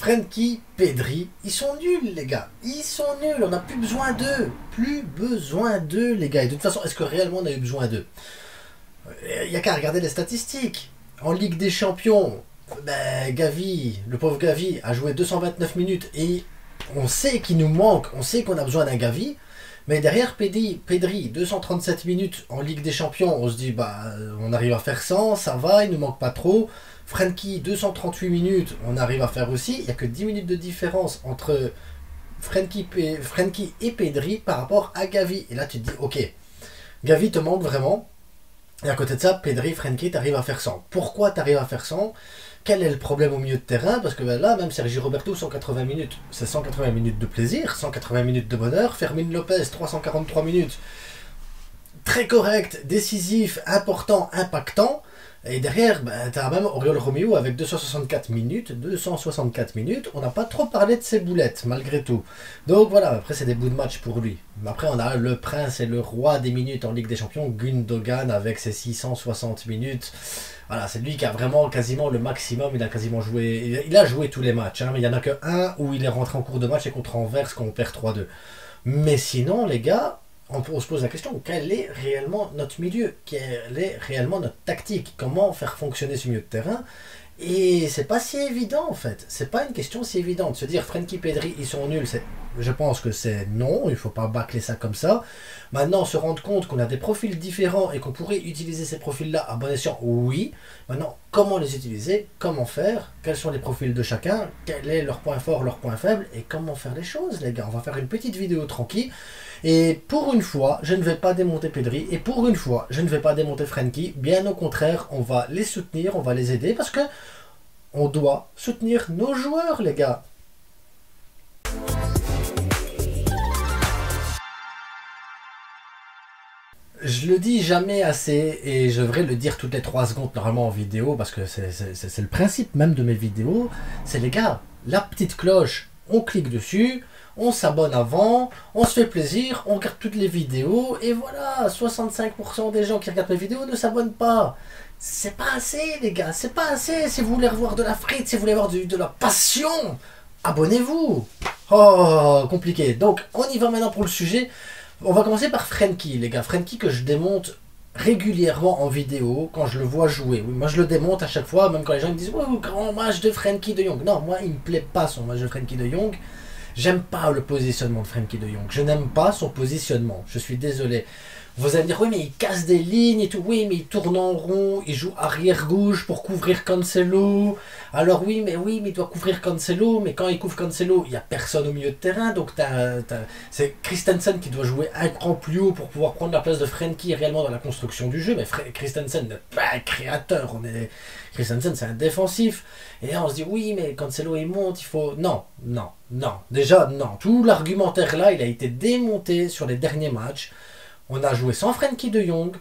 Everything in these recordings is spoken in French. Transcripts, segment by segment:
Frenkie, Pedri, ils sont nuls les gars. Ils sont nuls, on n'a plus besoin d'eux. Plus besoin d'eux les gars. Et de toute façon, est-ce que réellement on a eu besoin d'eux? Il n'y a qu'à regarder les statistiques. En Ligue des Champions, ben, Gavi, le pauvre Gavi, a joué 229 minutes et on sait qu'il nous manque, on sait qu'on a besoin d'un Gavi. Mais derrière Pedri, 237 minutes en Ligue des Champions, on se dit, bah, on arrive à faire 100, ça va, il nous manque pas trop. Frenkie, 238 minutes, on arrive à faire aussi. Il n'y a que 10 minutes de différence entre Frenkie et Pedri par rapport à Gavi. Et là, tu te dis, ok, Gavi te manque vraiment. Et à côté de ça, Pedri, Frenkie, tu arrives à faire 100. Pourquoi tu arrives à faire 100? Quel est le problème au milieu de terrain? Parce que ben là, même Sergi Roberto, 180 minutes, c'est 180 minutes de plaisir, 180 minutes de bonheur. Fermin Lopez, 343 minutes, très correct, décisif, important, impactant. Et derrière, ben, tu as même Oriol Romeo avec 264 minutes. 264 minutes, on n'a pas trop parlé de ses boulettes, malgré tout. Donc voilà, après c'est des bouts de match pour lui. Après on a le prince et le roi des minutes en Ligue des Champions, Gundogan, avec ses 660 minutes. Voilà, c'est lui qui a vraiment quasiment le maximum, il a quasiment joué, il a joué tous les matchs, hein, mais il n'y en a que un où il est rentré en cours de match et contre Anvers qu'on perd 3-2. Mais sinon, les gars, on se pose la question, quel est réellement notre milieu? Quelle est réellement notre tactique? Comment faire fonctionner ce milieu de terrain? Et c'est pas si évident en fait, c'est pas une question si évidente. Se dire Frenkie, Pedri, ils sont nuls, je pense que c'est non, il faut pas bâcler ça comme ça. Maintenant, se rendre compte qu'on a des profils différents et qu'on pourrait utiliser ces profils-là à bon escient, oui. Maintenant, comment les utiliser? Comment faire? Quels sont les profils de chacun? Quel est leur point fort, leur point faible? Et comment faire les choses, les gars? On va faire une petite vidéo tranquille. Et pour une fois, je ne vais pas démonter Pedri. Et pour une fois, je ne vais pas démonter Frenkie. Bien au contraire, on va les soutenir, on va les aider. Parce que on doit soutenir nos joueurs, les gars. Je le dis jamais assez et je devrais le dire toutes les 3 secondes normalement en vidéo parce que c'est le principe même de mes vidéos. C'est les gars, la petite cloche, on clique dessus, on s'abonne avant, on se fait plaisir, on regarde toutes les vidéos et voilà, 65% des gens qui regardent mes vidéos ne s'abonnent pas. C'est pas assez les gars, c'est pas assez. Si vous voulez revoir de la frite, si vous voulez avoir de la passion, abonnez-vous. Oh, compliqué. Donc on y va maintenant pour le sujet. On va commencer par Frenkie, les gars. Frenkie que je démonte régulièrement en vidéo quand je le vois jouer. Oui, moi je le démonte à chaque fois, même quand les gens me disent oh, grand match de Frenkie de Jong. Non, moi il me plaît pas son match de Frenkie de Jong. J'aime pas le positionnement de Frenkie de Jong. Je n'aime pas son positionnement. Je suis désolé. Vous allez me dire, oui, mais il casse des lignes et tout. Oui, mais il tourne en rond. Il joue arrière-gauche pour couvrir Cancelo. Alors oui, mais il doit couvrir Cancelo. Mais quand il couvre Cancelo, il n'y a personne au milieu de terrain. Donc c'est Christensen qui doit jouer un cran plus haut pour pouvoir prendre la place de Frenkie réellement dans la construction du jeu. Mais Christensen n'est pas un créateur. Christensen, c'est un défensif. Et là, on se dit, oui, mais Cancelo, il monte. Il faut... Non. Déjà, non. Tout l'argumentaire là, il a été démonté sur les derniers matchs. On a joué sans Frenkie de Jong.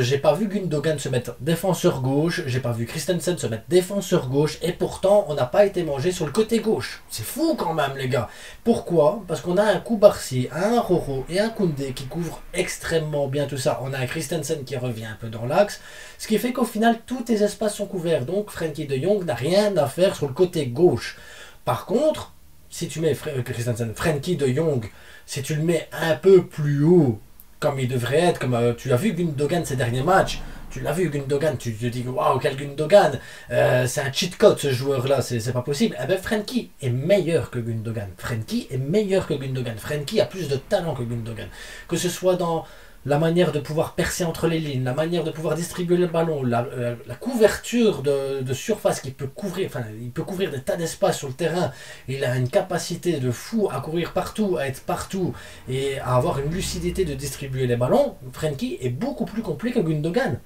J'ai pas vu Gundogan se mettre défenseur gauche. J'ai pas vu Christensen se mettre défenseur gauche. Et pourtant, on n'a pas été mangé sur le côté gauche. C'est fou quand même, les gars. Pourquoi? Parce qu'on a un Koubarsi, un Roro et un Koundé qui couvrent extrêmement bien tout ça. On a un Christensen qui revient un peu dans l'axe. Ce qui fait qu'au final, tous les espaces sont couverts. Donc, Frenkie de Jong n'a rien à faire sur le côté gauche. Par contre, si tu mets Frenkie de Jong, si tu le mets un peu plus haut, comme il devrait être, comme tu as vu Gundogan ces derniers matchs, tu l'as vu Gundogan, tu te dis waouh quel Gundogan, c'est un cheat code ce joueur là, c'est pas possible. Eh ben Frenkie est meilleur que Gundogan. Frenkie est meilleur que Gundogan. Frenkie a plus de talent que Gundogan. Que ce soit dans la manière de pouvoir percer entre les lignes, la manière de pouvoir distribuer le ballon, la couverture de surface qu'il peut couvrir, enfin il peut couvrir des tas d'espace sur le terrain, il a une capacité de fou à courir partout, à être partout et à avoir une lucidité de distribuer les ballons. Frenkie est beaucoup plus complet que Gundogan.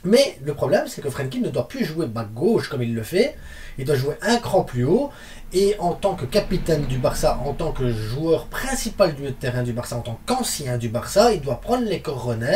Mais le problème, c'est que Frenkie ne doit plus jouer back gauche comme il le fait. Il doit jouer un cran plus haut. Et en tant que capitaine du Barça, en tant que joueur principal du milieu de terrain du Barça, en tant qu'ancien du Barça, il doit prendre les cojones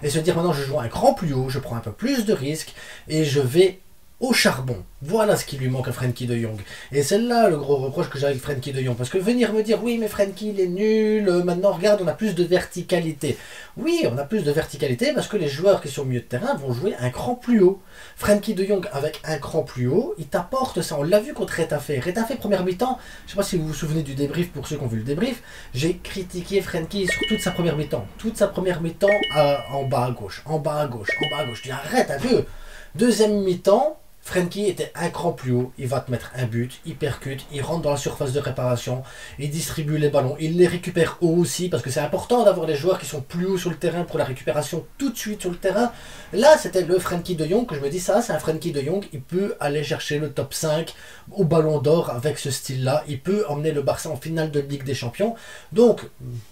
et se dire maintenant je joue un cran plus haut, je prends un peu plus de risques et je vais au charbon. Voilà ce qui lui manque à Frenkie de Jong. Et c'est là le gros reproche que j'ai avec Frenkie de Jong. Parce que venir me dire, oui, mais Frenkie, il est nul, maintenant, regarde, on a plus de verticalité. Oui, on a plus de verticalité parce que les joueurs qui sont au milieu de terrain vont jouer un cran plus haut. Frenkie de Jong, avec un cran plus haut, il t'apporte ça. On l'a vu contre Retafe. Retafe, première mi-temps, je ne sais pas si vous vous souvenez du débrief, pour ceux qui ont vu le débrief, j'ai critiqué Frenkie sur toute sa première mi-temps. Toute sa première mi-temps en bas à gauche, en bas à gauche, en bas à gauche. Je dis, arrête un peu. Deuxième mi-temps, Frenkie était un cran plus haut, il va te mettre un but, il percute, il rentre dans la surface de réparation, il distribue les ballons, il les récupère haut aussi, parce que c'est important d'avoir des joueurs qui sont plus hauts sur le terrain pour la récupération tout de suite sur le terrain. Là, c'était le Frenkie de Jong que je me dis, ça, c'est un Frenkie de Jong, il peut aller chercher le top 5 au Ballon d'Or avec ce style-là, il peut emmener le Barça en finale de Ligue des Champions. Donc,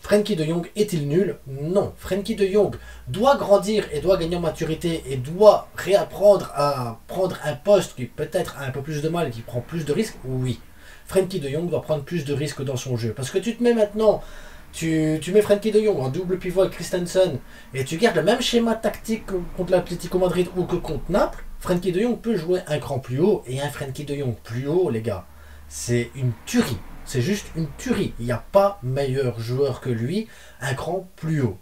Frenkie de Jong est-il nul? Non. Frenkie de Jong doit grandir et doit gagner en maturité et doit réapprendre à prendre un poste qui peut-être a un peu plus de mal et qui prend plus de risques. Oui, Frenkie de Jong doit prendre plus de risques dans son jeu. Parce que tu te mets maintenant, tu mets Frenkie de Jong en double pivot avec Christensen et tu gardes le même schéma tactique contre l'Atlético Madrid ou que contre Naples, Frenkie de Jong peut jouer un cran plus haut. Et un Frenkie de Jong plus haut, les gars, c'est une tuerie. C'est juste une tuerie. Il n'y a pas meilleur joueur que lui, un cran plus haut.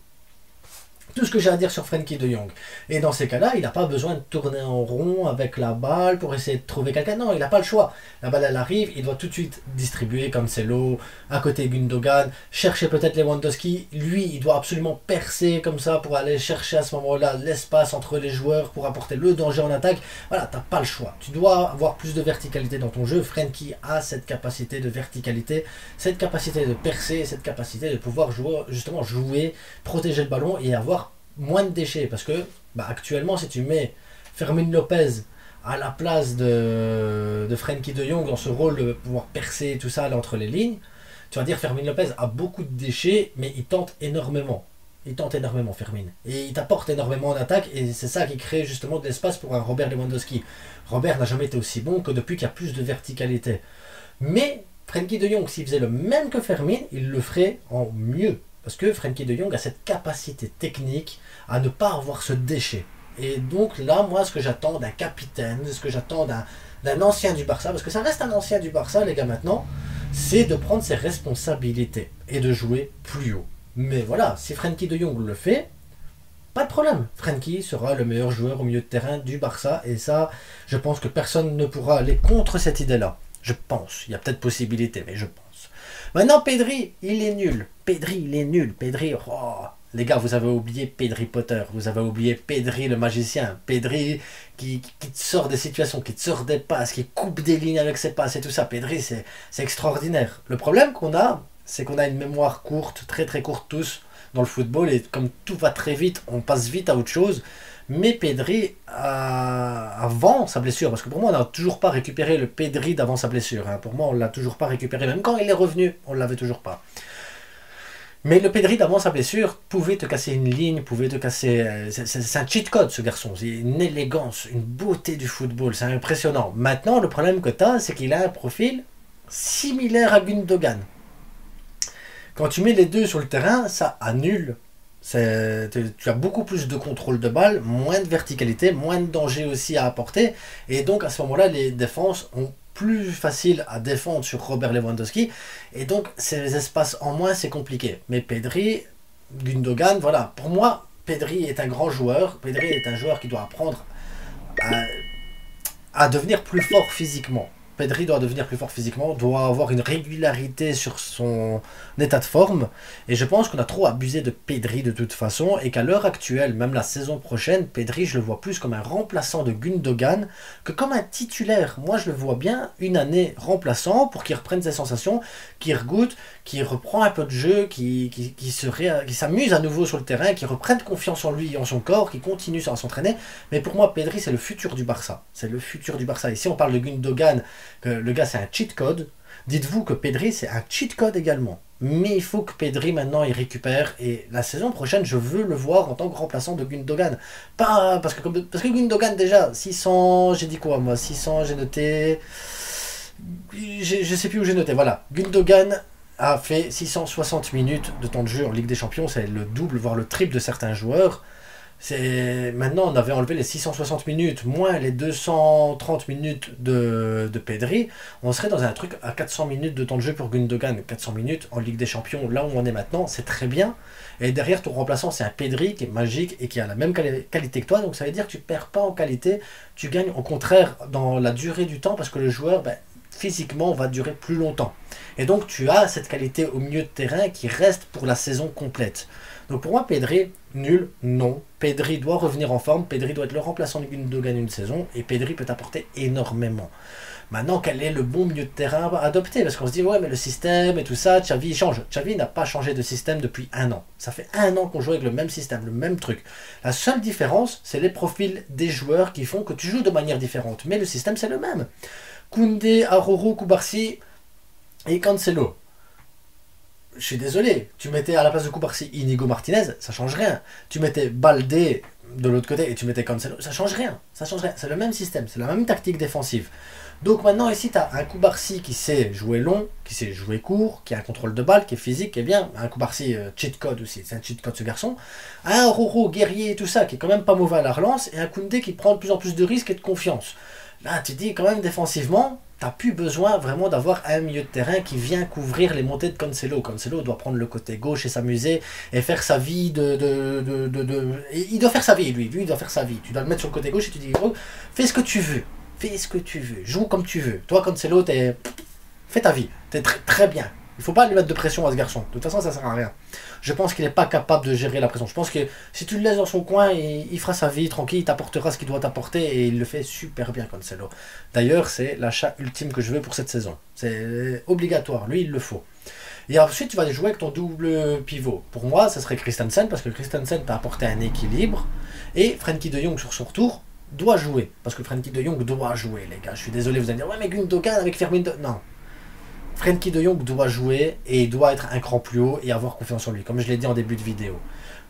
Tout ce que j'ai à dire sur Frenkie de Jong. Et dans ces cas-là, il n'a pas besoin de tourner en rond avec la balle pour essayer de trouver quelqu'un. Non, il n'a pas le choix. La balle, elle arrive, il doit tout de suite distribuer comme Cancelo, à côté Gundogan, chercher peut-être Lewandowski. Lui, il doit absolument percer comme ça pour aller chercher à ce moment-là l'espace entre les joueurs pour apporter le danger en attaque. Voilà, tu n'as pas le choix. Tu dois avoir plus de verticalité dans ton jeu. Frenkie a cette capacité de verticalité, cette capacité de percer, cette capacité de pouvoir jouer, justement jouer, protéger le ballon et avoir moins de déchets, parce que actuellement si tu mets Fermín López à la place de Frenkie de Jong dans ce rôle de pouvoir percer tout ça là, entre les lignes, tu vas dire Fermín López a beaucoup de déchets mais il tente énormément Fermín, et il t'apporte énormément en attaque et c'est ça qui crée justement de l'espace pour un Robert Lewandowski. Robert n'a jamais été aussi bon que depuis qu'il y a plus de verticalité, mais Frenkie de Jong s'il faisait le même que Fermín, il le ferait en mieux. Parce que Frenkie de Jong a cette capacité technique à ne pas avoir ce déchet. Et donc là, moi, ce que j'attends d'un capitaine, ce que j'attends d'un ancien du Barça, parce que ça reste un ancien du Barça, les gars, maintenant, c'est de prendre ses responsabilités et de jouer plus haut. Mais voilà, si Frenkie de Jong le fait, pas de problème. Frenkie sera le meilleur joueur au milieu de terrain du Barça. Et ça, je pense que personne ne pourra aller contre cette idée-là. Je pense. Il y a peut-être possibilité, mais je pense. Maintenant, Pedri, il est nul. Pedri, il est nul. Pedri, oh. Les gars, vous avez oublié Pedri Potter. Vous avez oublié Pedri le magicien. Pedri qui te sort des situations, qui te sort des passes, qui coupe des lignes avec ses passes et tout ça. Pedri, c'est extraordinaire. Le problème qu'on a, c'est qu'on a une mémoire courte, très très courte tous, dans le football. Et comme tout va très vite, on passe vite à autre chose. Mais Pedri, avant sa blessure, parce que pour moi, on n'a toujours pas récupéré le Pedri d'avant sa blessure. Hein. Pour moi, on ne l'a toujours pas récupéré. Même quand il est revenu, on ne l'avait toujours pas. Mais le Pedri d'avant sa blessure pouvait te casser une ligne, pouvait te casser... C'est un cheat code, ce garçon. C'est une élégance, une beauté du football. C'est impressionnant. Maintenant, le problème que tu as, c'est qu'il a un profil similaire à Gundogan. Quand tu mets les deux sur le terrain, ça annule. Tu as beaucoup plus de contrôle de balle, moins de verticalité, moins de danger aussi à apporter. Et donc, à ce moment-là, les défenses ont plus facile à défendre sur Robert Lewandowski. Et donc, ces espaces en moins, c'est compliqué. Mais Pedri, Gundogan, voilà. Pour moi, Pedri est un grand joueur. Pedri est un joueur qui doit apprendre à devenir plus fort physiquement. Pedri doit devenir plus fort physiquement, doit avoir une régularité sur son état de forme. Et je pense qu'on a trop abusé de Pedri de toute façon. Et qu'à l'heure actuelle, même la saison prochaine, Pedri, je le vois plus comme un remplaçant de Gundogan que comme un titulaire. Moi, je le vois bien une année remplaçant pour qu'il reprenne ses sensations, qu'il regoute, qu'il reprend un peu de jeu, qu'il s'amuse à nouveau sur le terrain, qu'il reprenne confiance en lui et en son corps, qu'il continue à s'entraîner. Mais pour moi, Pedri, c'est le futur du Barça. C'est le futur du Barça. Ici, on parle de Gundogan, que le gars, c'est un cheat code. Dites-vous que Pedri, c'est un cheat code également. Mais il faut que Pedri, maintenant, il récupère. Et la saison prochaine, je veux le voir en tant que remplaçant de Gundogan. Pas, parce que Gundogan, déjà, 600... J'ai dit quoi, moi 600, j'ai noté... Je sais plus où j'ai noté. Voilà. Gundogan a fait 660 minutes de temps de jeu en Ligue des Champions. C'est le double, voire le triple de certains joueurs. Maintenant, on avait enlevé les 660 minutes, moins les 230 minutes de Pedri. On serait dans un truc à 400 minutes de temps de jeu pour Gundogan. 400 minutes en Ligue des Champions, là où on est maintenant, c'est très bien. Et derrière, ton remplaçant, c'est un Pedri qui est magique et qui a la même qualité que toi. Donc ça veut dire que tu ne perds pas en qualité, tu gagnes au contraire dans la durée du temps parce que le joueur, physiquement, va durer plus longtemps. Et donc tu as cette qualité au milieu de terrain qui reste pour la saison complète. Donc pour moi, Pedri, nul, non. Pedri doit revenir en forme, Pedri doit être le remplaçant de Gundogan une saison, et Pedri peut apporter énormément. Maintenant, quel est le bon milieu de terrain à adopter? Parce qu'on se dit, ouais, mais le système et tout ça, Xavi change. Xavi n'a pas changé de système depuis 1 an. Ça fait 1 an qu'on joue avec le même système, le même truc. La seule différence, c'est les profils des joueurs qui font que tu joues de manière différente. Mais le système, c'est le même. Koundé, Aroro, Koubarsi et Cancelo. Je suis désolé, tu mettais à la place de Koubarsi Inigo Martinez, ça change rien. Tu mettais Baldé de l'autre côté et tu mettais Cancelo, ça change rien. Ça change rien. C'est le même système, c'est la même tactique défensive. Donc maintenant ici tu as un Koubarsi qui sait jouer long, qui sait jouer court, qui a un contrôle de balle, qui est physique, qui est bien. Un Koubarsi cheat code aussi, c'est un cheat code ce garçon. Un Roro guerrier et tout ça qui est quand même pas mauvais à la relance, et un Koundé qui prend de plus en plus de risques et de confiance. Là tu dis quand même défensivement, t'as plus besoin vraiment d'avoir un milieu de terrain qui vient couvrir les montées de Cancelo. Cancelo doit prendre le côté gauche et s'amuser et faire sa vie Et il doit faire sa vie, lui il doit faire sa vie. Tu dois le mettre sur le côté gauche et tu dis, oh, fais ce que tu veux. Fais ce que tu veux, joue comme tu veux. Toi, Cancelo, fais ta vie, t'es très bien. Il faut pas lui mettre de pression à ce garçon. De toute façon, ça sert à rien. Je pense qu'il n'est pas capable de gérer la pression. Je pense que si tu le laisses dans son coin, il fera sa vie tranquille, il t'apportera ce qu'il doit t'apporter et il le fait super bien, Cancelo. D'ailleurs, c'est l'achat ultime que je veux pour cette saison. C'est obligatoire, lui, il le faut. Et ensuite, tu vas jouer avec ton double pivot. Pour moi, ça serait Christensen, parce que Christensen t'a apporté un équilibre. Et Frenkie de Jong, sur son retour, doit jouer. Parce que Frenkie de Jong doit jouer, les gars. Je suis désolé, vous allez dire, ouais, mais Gundogan avec Firmino. Non. Frenkie de Jong doit jouer et il doit être un cran plus haut et avoir confiance en lui, comme je l'ai dit en début de vidéo.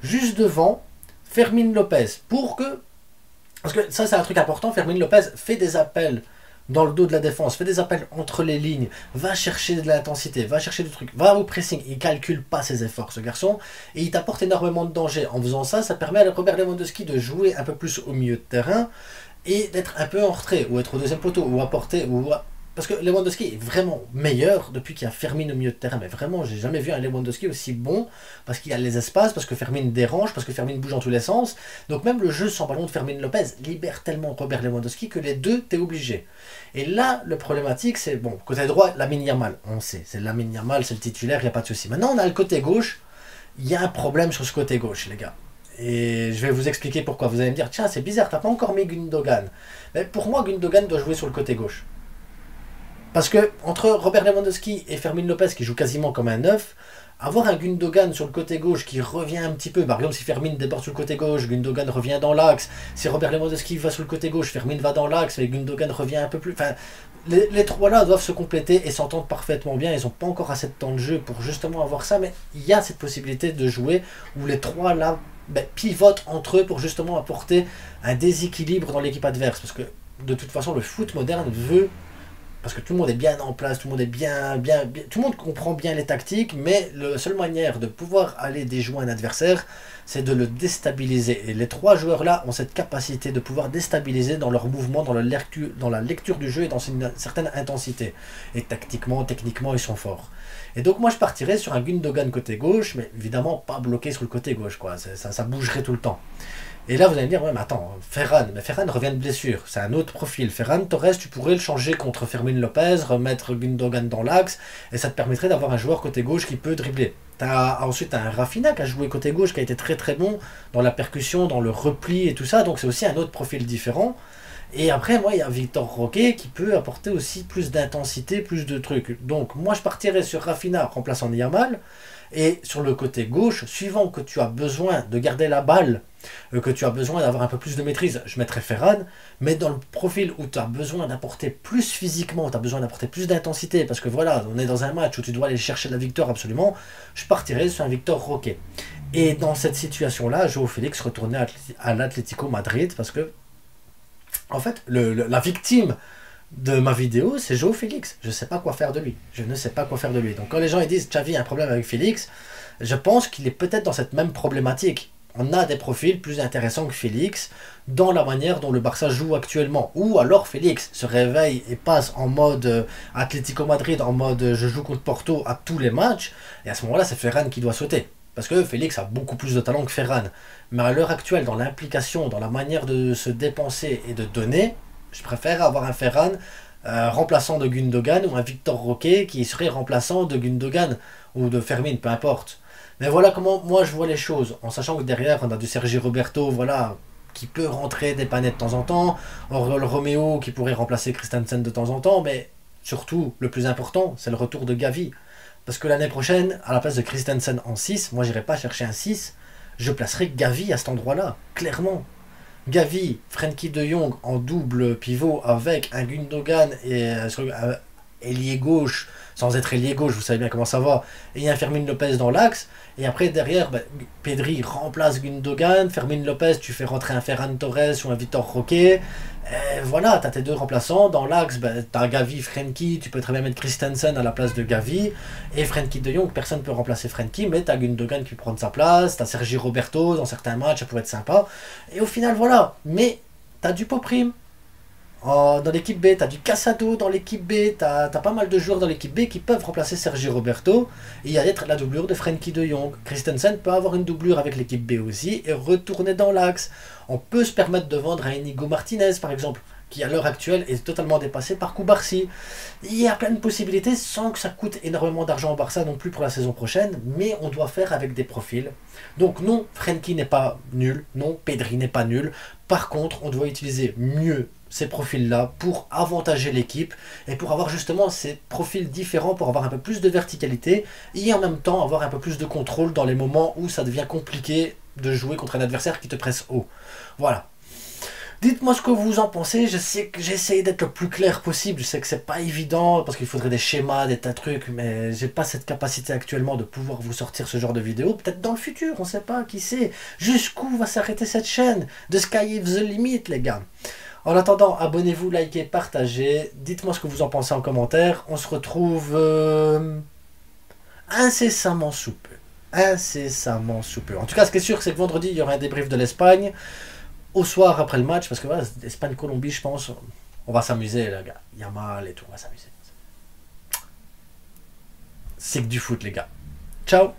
Juste devant, Fermin Lopez. Parce que ça, c'est un truc important. Fermin Lopez fait des appels dans le dos de la défense, fait des appels entre les lignes, va chercher de l'intensité, va chercher du truc, va au pressing. Il calcule pas ses efforts, ce garçon, et il t'apporte énormément de danger. En faisant ça, ça permet à Robert Lewandowski de jouer un peu plus au milieu de terrain et d'être un peu en retrait, ou être au deuxième poteau, ou apporter, parce que Lewandowski est vraiment meilleur depuis qu'il y a Fermin au milieu de terrain. Mais vraiment, j'ai jamais vu un Lewandowski aussi bon, parce qu'il a les espaces, parce que Fermin dérange, parce que Fermin bouge dans tous les sens. Donc même le jeu sans ballon de Fermin Lopez libère tellement Robert Lewandowski que les deux, t'es obligé. Et là, le problématique, c'est, bon, côté droit, Lamine Yamal, on sait, c'est Lamine Yamal, c'est le titulaire, il n'y a pas de souci. Maintenant, on a le côté gauche, il y a un problème sur ce côté gauche, les gars. Et je vais vous expliquer pourquoi. Vous allez me dire, tiens, c'est bizarre, t'as pas encore mis Gundogan. Mais pour moi, Gundogan doit jouer sur le côté gauche. Parce que entre Robert Lewandowski et Fermin Lopez qui joue quasiment comme un neuf, avoir un Gundogan sur le côté gauche qui revient un petit peu, par exemple si Fermin déborde sur le côté gauche, Gundogan revient dans l'axe, si Robert Lewandowski va sur le côté gauche, Fermin va dans l'axe et Gundogan revient un peu plus... Enfin, les trois là doivent se compléter et s'entendre parfaitement bien, ils n'ont pas encore assez de temps de jeu pour justement avoir ça, mais il y a cette possibilité de jouer où les trois là pivotent entre eux pour justement apporter un déséquilibre dans l'équipe adverse, parce que de toute façon le foot moderne veut... Parce que tout le monde est bien en place, tout le monde est bien, tout le monde comprend bien les tactiques, mais la seule manière de pouvoir aller déjouer un adversaire, c'est de le déstabiliser. Et les trois joueurs-là ont cette capacité de pouvoir déstabiliser dans leur mouvement, dans la lecture du jeu et dans une certaine intensité. Et tactiquement, techniquement, ils sont forts. Et donc moi je partirais sur un Gundogan côté gauche, mais évidemment pas bloqué sur le côté gauche, quoi. Ça bougerait tout le temps. Et là, vous allez me dire, ouais, mais attends, Ferran revient de blessure, c'est un autre profil. Ferran Torres, tu pourrais le changer contre Fermin Lopez, remettre Gundogan dans l'axe, et ça te permettrait d'avoir un joueur côté gauche qui peut dribbler. Ensuite, tu as un Rafinha qui a joué côté gauche, qui a été très très bon dans la percussion, dans le repli et tout ça, donc c'est aussi un autre profil différent. Et après, moi, il y a Victor Roque qui peut apporter aussi plus d'intensité, plus de trucs. Donc, moi, je partirais sur Rafinha remplaçant Yamal. Et sur le côté gauche, suivant que tu as besoin de garder la balle, que tu as besoin d'avoir un peu plus de maîtrise, je mettrais Ferran. Mais dans le profil où tu as besoin d'apporter plus physiquement, tu as besoin d'apporter plus d'intensité, parce que voilà, on est dans un match où tu dois aller chercher la victoire absolument, je partirais sur un Victor Roque. Et dans cette situation-là, João Félix retournait à l'Atlético Madrid, parce que en fait, la victime de ma vidéo, c'est João Félix. Je ne sais pas quoi faire de lui. Je ne sais pas quoi faire de lui. Donc quand les gens ils disent Xavi a un problème avec Félix, je pense qu'il est peut-être dans cette même problématique. on a des profils plus intéressants que Félix dans la manière dont le Barça joue actuellement. Ou alors Félix se réveille et passe en mode Atlético Madrid, en mode je joue contre Porto à tous les matchs, et à ce moment-là, c'est Ferran qui doit sauter. Parce que Félix a beaucoup plus de talent que Ferran. Mais à l'heure actuelle, dans l'implication, dans la manière de se dépenser et de donner, je préfère avoir un Ferran remplaçant de Gundogan ou un Victor Roque qui serait remplaçant de Gundogan ou de Fermin, peu importe. Mais voilà comment moi je vois les choses, en sachant que derrière on a du Sergi Roberto, voilà, qui peut rentrer des de temps en temps, Oriol Romeo qui pourrait remplacer Christensen de temps en temps, mais surtout le plus important, c'est le retour de Gavi. Parce que l'année prochaine, à la place de Christensen en 6, moi j'irai pas chercher un 6, je placerai Gavi à cet endroit-là, clairement. Gavi, Frenkie de Jong en double pivot avec un Gundogan et ailier gauche, sans être ailier gauche, vous savez bien comment ça va, et un Fermin Lopez dans l'axe, et après derrière, Pedri remplace Gundogan, Fermin Lopez, tu fais rentrer un Ferran Torres ou un Vitor Roque, et voilà, tu as tes deux remplaçants, dans l'axe, tu as Gavi, Frenkie, tu peux très bien mettre Christensen à la place de Gavi, et Frenkie de Jong, personne ne peut remplacer Frenkie, mais tu as Gundogan qui prend sa place, tu as Sergi Roberto, dans certains matchs, ça pourrait être sympa, et au final, voilà, mais tu as du Poprime. Dans l'équipe B, tu as du Casado dans l'équipe B, tu as pas mal de joueurs dans l'équipe B qui peuvent remplacer Sergi Roberto. Et il y a la doublure de Frenkie de Jong. Christensen peut avoir une doublure avec l'équipe B aussi et retourner dans l'axe. On peut se permettre de vendre un Inigo Martinez par exemple, qui à l'heure actuelle est totalement dépassé par Koubarsi. Il y a plein de possibilités sans que ça coûte énormément d'argent au Barça non plus pour la saison prochaine, mais on doit faire avec des profils. Donc non, Frenkie n'est pas nul, non, Pedri n'est pas nul. Par contre, on doit utiliser mieux ces profils-là pour avantager l'équipe et pour avoir justement ces profils différents, pour avoir un peu plus de verticalité et en même temps avoir un peu plus de contrôle dans les moments où ça devient compliqué de jouer contre un adversaire qui te presse haut. Voilà. Dites-moi ce que vous en pensez, je sais que j'essaie d'être le plus clair possible, je sais que c'est pas évident parce qu'il faudrait des schémas, des tas de trucs, mais j'ai pas cette capacité actuellement de pouvoir vous sortir ce genre de vidéo, peut-être dans le futur, on sait pas, qui sait, jusqu'où va s'arrêter cette chaîne, The Sky is the limit les gars. En attendant, abonnez-vous, likez, partagez, dites-moi ce que vous en pensez en commentaire, on se retrouve incessamment sous peu. Incessamment sous peu. En tout cas, ce qui est sûr, c'est que vendredi, il y aura un débrief de l'Espagne, au soir après le match, parce que voilà, Espagne-Colombie, je pense, on va s'amuser, les gars. Il y a mal et tout, on va s'amuser. C'est que du foot, les gars. Ciao!